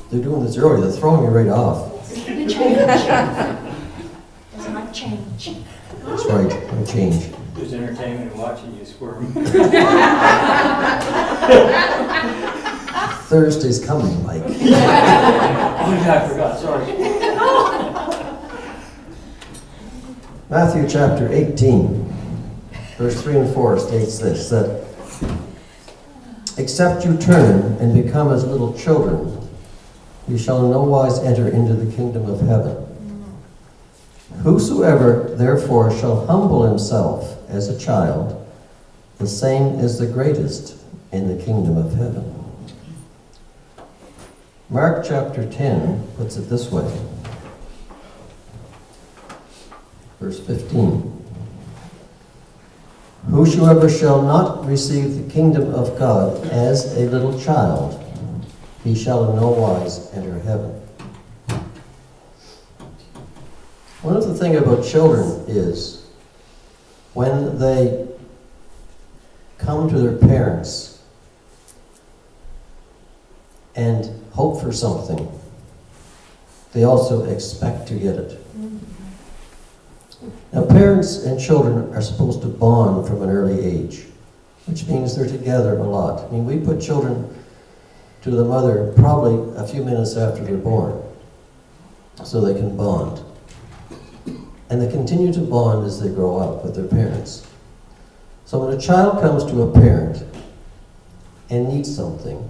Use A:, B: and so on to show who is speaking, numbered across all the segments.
A: They're doing this early. They're throwing me right off.
B: The change. Doesn't like change.
A: That's right. I change.
C: There's entertainment in watching you squirm.
A: Thursday's coming, Mike.
C: Oh yeah, I forgot, sorry.
A: Matthew chapter 18, verse 3 and 4 states this, that except you turn and become as little children, you shall in no wise enter into the kingdom of heaven. Whosoever therefore shall humble himself as a child, the same is the greatest in the kingdom of heaven. Mark chapter 10 puts it this way. Verse 15. Whosoever shall not receive the kingdom of God as a little child, he shall in no wise enter heaven. One of the things about children is when they come to their parents and hope for something, they also expect to get it. Now, parents and children are supposed to bond from an early age, which means they're together a lot. I mean, we put children to the mother probably a few minutes after they're born, so they can bond. And they continue to bond as they grow up with their parents. So when a child comes to a parent and needs something,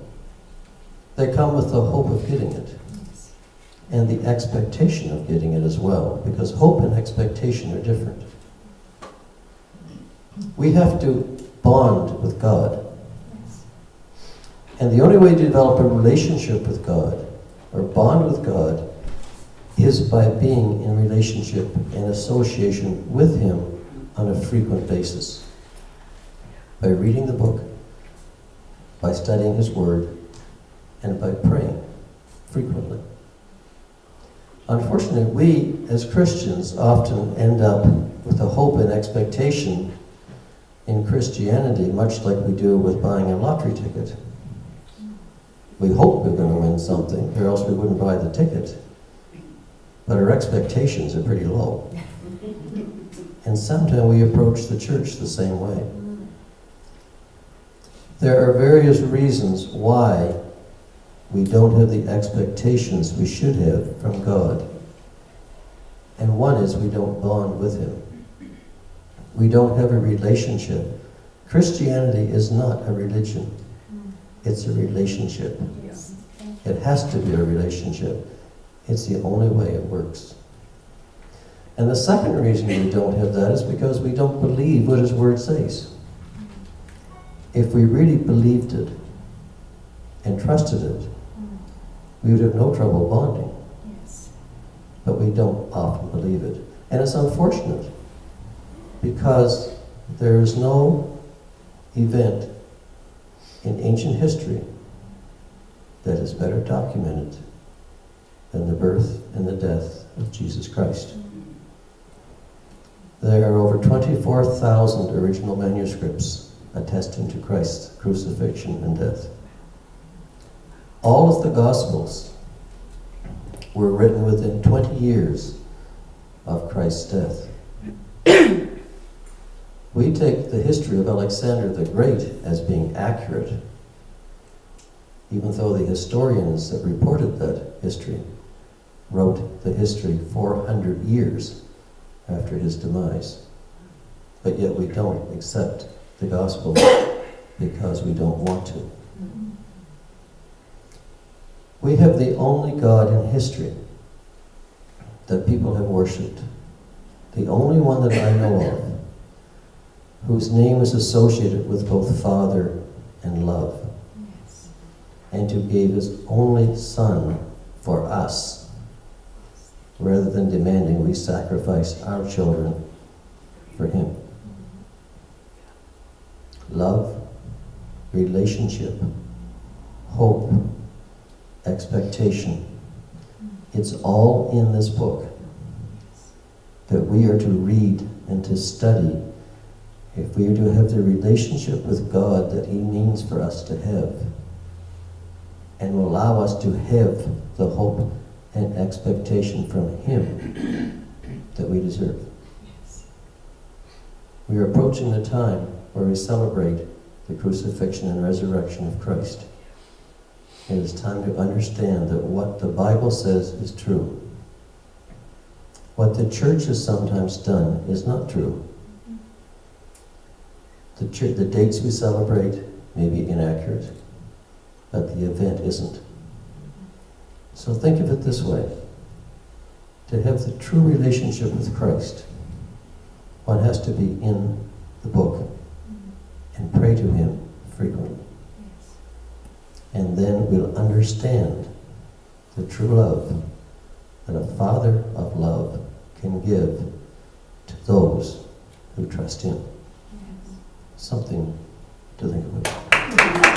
A: they come with the hope of getting it. And the expectation of getting it as well, because hope and expectation are different. We have to bond with God. And the only way to develop a relationship with God, or bond with God, is by being in relationship and association with Him on a frequent basis. By reading the book, by studying His Word, and by praying frequently. Unfortunately, we as Christians often end up with a hope and expectation in Christianity, much like we do with buying a lottery ticket. We hope we're going to win something, or else we wouldn't buy the ticket. But our expectations are pretty low. And sometimes we approach the church the same way. There are various reasons why we don't have the expectations we should have from God. And one is we don't bond with Him. We don't have a relationship. Christianity is not a religion. It's a relationship. It has to be a relationship. It's the only way it works. And the second reason we don't have that is because we don't believe what His Word says. If we really believed it and trusted it, we would have no trouble bonding.
B: Yes.
A: But we don't often believe it. And it's unfortunate, because there is no event in ancient history that is better documented than the birth and the death of Jesus Christ. There are over 24,000 original manuscripts attesting to Christ's crucifixion and death. All of the Gospels were written within 20 years of Christ's death. We take the history of Alexander the Great as being accurate, even though the historians that reported that history wrote the history 400 years after his demise. But yet we don't accept the gospel because we don't want to. We have the only God in history that people have worshipped, the only one that I know of, whose name is associated with both Father and love, and who gave His only Son for us, rather than demanding we sacrifice our children for Him. Love, relationship, hope, expectation. It's all in this book that we are to read and to study if we are to have the relationship with God that He means for us to have. and will allow us to have the hope and expectation from Him that we deserve. We are approaching the time where we celebrate the crucifixion and resurrection of Christ. It is time to understand that what the Bible says is true. What the church has sometimes done is not true. The dates we celebrate may be inaccurate, but the event isn't. So think of it this way. To have the true relationship with Christ, one has to be in the book and pray to Him frequently. And then we'll understand the true love that a Father of love can give to those who trust Him. Something to think about.